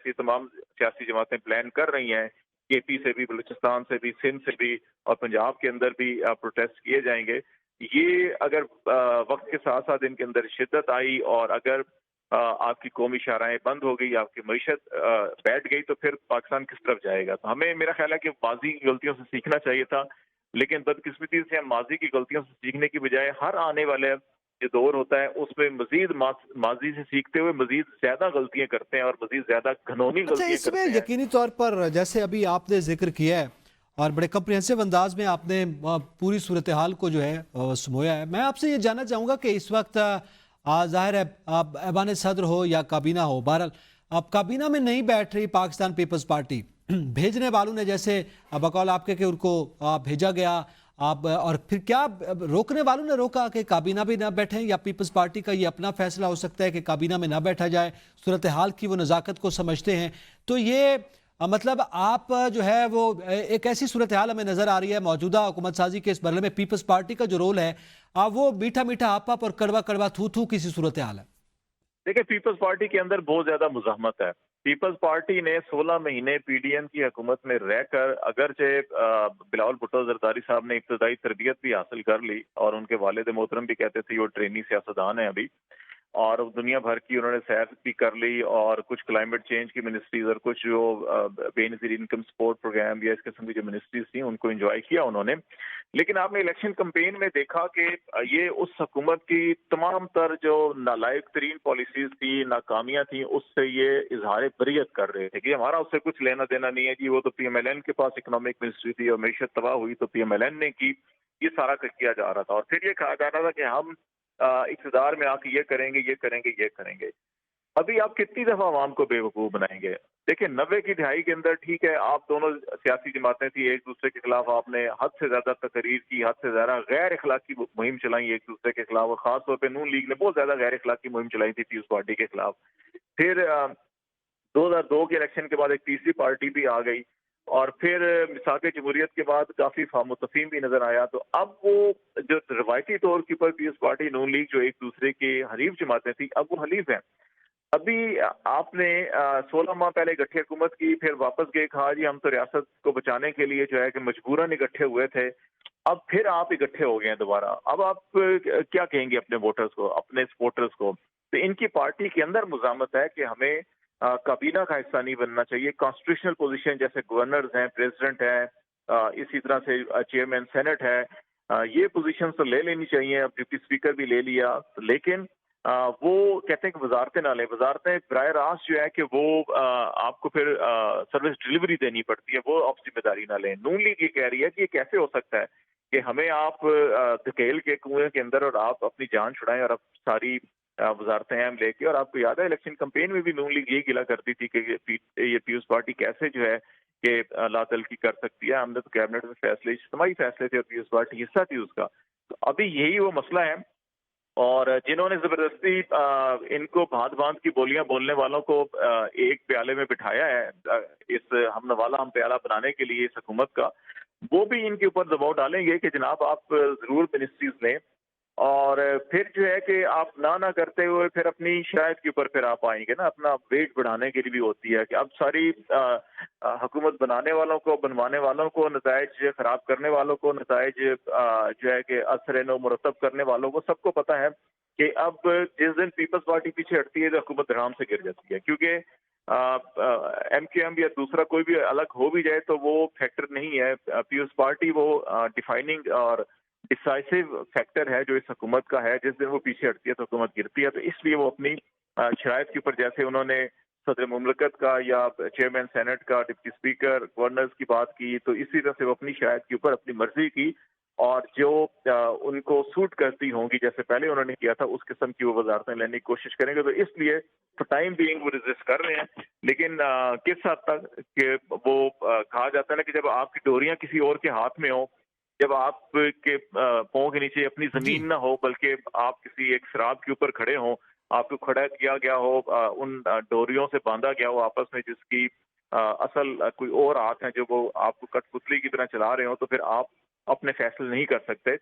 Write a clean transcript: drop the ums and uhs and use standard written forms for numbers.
जैसी तमाम सियासी जमातें प्लान कर रही हैं, केपी से भी, बलूचिस्तान से भी, सिंध से भी और पंजाब के अंदर भी प्रोटेस्ट किए जाएंगे। ये अगर वक्त के साथ साथ इनके अंदर शिद्दत आई और अगर आपकी कौमी शाराएं बंद हो गई, आपकी मईशत बैठ गई, तो फिर पाकिस्तान किस तरफ जाएगा? तो हमें, मेरा ख्याल है कि माजी की गलतियों से सीखना चाहिए था, लेकिन बदकिस्मती से हम माजी की गलतियों से सीखने की बजाय हर आने वाले जो दौर होता है उसमें मजीद माजी से सीखते हुए मजीद ज्यादा गलतियां करते हैं और मजीद ज्यादा घनौनी अच्छा, गलतियां इसमें करते हैं। यकीनी तौर पर जैसे अभी आपने जिक्र किया है और बड़े कम्प्रिहेंसिव अंदाज में आपने पूरी सूरत हाल को जो है समोया है। मैं आपसे ये जानना चाहूँगा कि इस वक्त ज़ाहिर है आप ऐवान सदर हो या काबीना हो, बहरहाल अब काबीना में नहीं बैठ रही पाकिस्तान पीपल्स पार्टी। भेजने वालों ने जैसे बकौल आपके कि उनको भेजा गया, आप और फिर क्या रोकने वालों ने रोका कि काबीना भी ना बैठें, या पीपल्स पार्टी का ये अपना फैसला हो सकता है कि काबीना में ना बैठा जाए, सूरत हाल की वो नज़ाकत को समझते हैं? तो ये मतलब आप जो है वो एक ऐसी सूरत हाल हमें नजर आ रही है मौजूदा हुकूमत साजी के इस मरहले में पीपल्स पार्टी का जो रोल है वो मीठा मीठा आप और कड़वा कड़वा थू थू किसी सूरत हाल है। देखिए, पीपल्स पार्टी के अंदर बहुत ज्यादा मुजाहमत है। पीपल्स पार्टी ने 16 महीने पीडीएम की हुकूमत में रहकर, अगरचे बिलावल भुट्टो जरदारी साहब ने इब्तदाई तरबियत भी हासिल कर ली और उनके वालिद मोहतरम भी कहते थे वो ट्रेनी सियासतदान है अभी, और दुनिया भर की उन्होंने सैर भी कर ली और कुछ क्लाइमेट चेंज की मिनिस्ट्रीज और कुछ जो बेनजीर इनकम सपोर्ट प्रोग्राम या इस किस्म की जो मिनिस्ट्रीज थी उनको एंजॉय किया उन्होंने। लेकिन आपने इलेक्शन कैंपेन में देखा कि ये उस हुकूमत की तमाम तर जो नालायक तरीन पॉलिसीज थी, नाकामियां थी, उससे ये इजहार बरियत कर रहे थे कि हमारा उससे कुछ लेना देना नहीं है जी, वो तो पीएमएलएन के पास इकोनॉमिक मिनिस्ट्री थी और मैशत तबाह हुई तो पीएमएलएन ने की, ये सारा किया जा रहा था। और फिर ये कहा जा रहा था कि हम इक़्तिदार में आके ये करेंगे, ये करेंगे, ये करेंगे। अभी आप कितनी दफा आवाम को बेवकूफ बनाएंगे? देखिए, 90 की दहाई के अंदर ठीक है, आप दोनों सियासी जमातें थी, एक दूसरे के खिलाफ आपने हद से ज्यादा तकरीर की, हद से ज्यादा गैर अखलाकी मुहिम चलाई एक दूसरे के खिलाफ, और खासतौर पर नून लीग ने बहुत ज्यादा गैर अखलाकी मुहिम चलाई थी पीपल्स पार्टी के खिलाफ। फिर 2002 के इलेक्शन के बाद एक तीसरी पार्टी भी आ गई और फिर मिसाक जमहूरियत के बाद काफी फामुतफीम भी नजर आया। तो अब वो जो रवायती तौर के ऊपर पीपल्स पार्टी नून लीग जो एक दूसरे के हरीफ जमातें थी, अब वो हलीफ हैं। अभी आपने 16 माह पहले इकट्ठी हुकूमत की, फिर वापस गए, कहा जी हम तो रियासत को बचाने के लिए जो है कि मजबूरन इकट्ठे हुए थे, अब फिर आप इकट्ठे हो गए हैं दोबारा। अब आप क्या कहेंगे अपने वोटर्स को, अपने सपोर्टर्स को? तो इनकी पार्टी के अंदर मुजामत है कि हमें काबीना का हिस्सा नहीं बनना चाहिए। कॉन्स्टिट्यूशनल पोजीशन जैसे गवर्नर्स हैं, प्रेसिडेंट है, इसी तरह से चेयरमैन सेनेट है, ये पोजीशन तो ले लेनी चाहिए। अब डिप्टी स्पीकर भी ले लिया, लेकिन वो कहते हैं कि वजारतें ना लें। वजारतें बराह रास्त जो है कि वो आपको फिर सर्विस डिलीवरी देनी पड़ती है, वो आप जिम्मेदारी ना लें। नून लीग ये कह रही है कि ये कैसे हो सकता है कि हमें आप धकेल के कुएं के अंदर और आप अपनी जान छुड़ाएं और अब सारी वजारतें हम लेके। और आपको याद है इलेक्शन कैंपेन में भी नून लीग यही गिला करती थी कि ये पीपल्स पार्टी कैसे जो है कि लातलकी कर सकती है। हमने तो कैबिनेट में फैसले, इज्तिमाई फैसले थे और पीपल्स पार्टी हिस्सा थी उसका। तो अभी यही वो मसला है, और जिन्होंने जबरदस्ती इनको भांत भांत की बोलियां बोलने वालों को एक प्याले में बिठाया है इस हम नवाला हम प्याला बनाने के लिए इस हुकूमत का, वो भी इनके ऊपर दबाव डालेंगे कि जनाब आप जरूर मिनिस्ट्रीज लें, और फिर जो है कि आप ना करते हुए फिर अपनी शरायत के ऊपर फिर आप आएंगे ना, अपना वेट बढ़ाने के लिए भी होती है कि अब सारी हुकूमत बनाने वालों को, बनवाने वालों को, नताइज खराब करने वालों को, नताइज जो है कि असर नो मुरतब करने वालों को, सबको पता है कि अब जिस दिन पीपल्स पार्टी पीछे हटती है तो हुकूमत धड़ाम से गिर जाती है। क्योंकि एमक्यूएम या दूसरा कोई भी अलग हो भी जाए तो वो फैक्टर नहीं है। पीपल्स पार्टी वो डिफाइनिंग और डिसाइसिव फैक्टर है जो इस हुकूमत का है। जिस दिन वो पीछे हटती है तो हुकूमत गिरती है। तो इसलिए वो अपनी शरायत के ऊपर, जैसे उन्होंने सदर मुमलकत का या चेयरमैन सेनेट का, डिप्टी स्पीकर, गवर्नर्स की बात की, तो इसी तरह से वो अपनी शरायत के ऊपर अपनी मर्जी की और जो उनको सूट करती होंगी, जैसे पहले उन्होंने किया था, उस किस्म की वो वजारतें लेने की कोशिश करेंगे। तो इसलिए फॉर टाइम बीइंग वो रेजिस्ट कर रहे हैं। लेकिन किस हद तक कि वो कहा जाता है ना कि जब आपकी डोरियां किसी और के हाथ में हो, जब आपके पांव के नीचे अपनी जी, जमीन ना हो बल्कि आप किसी एक शराब के ऊपर खड़े हों, आपको खड़ा किया गया हो, उन डोरियों से बांधा गया हो आपस में, जिसकी असल कोई और हाथ है जो वो आपको कठपुतली की तरह चला रहे हो, तो फिर आप अपने फैसले नहीं कर सकते।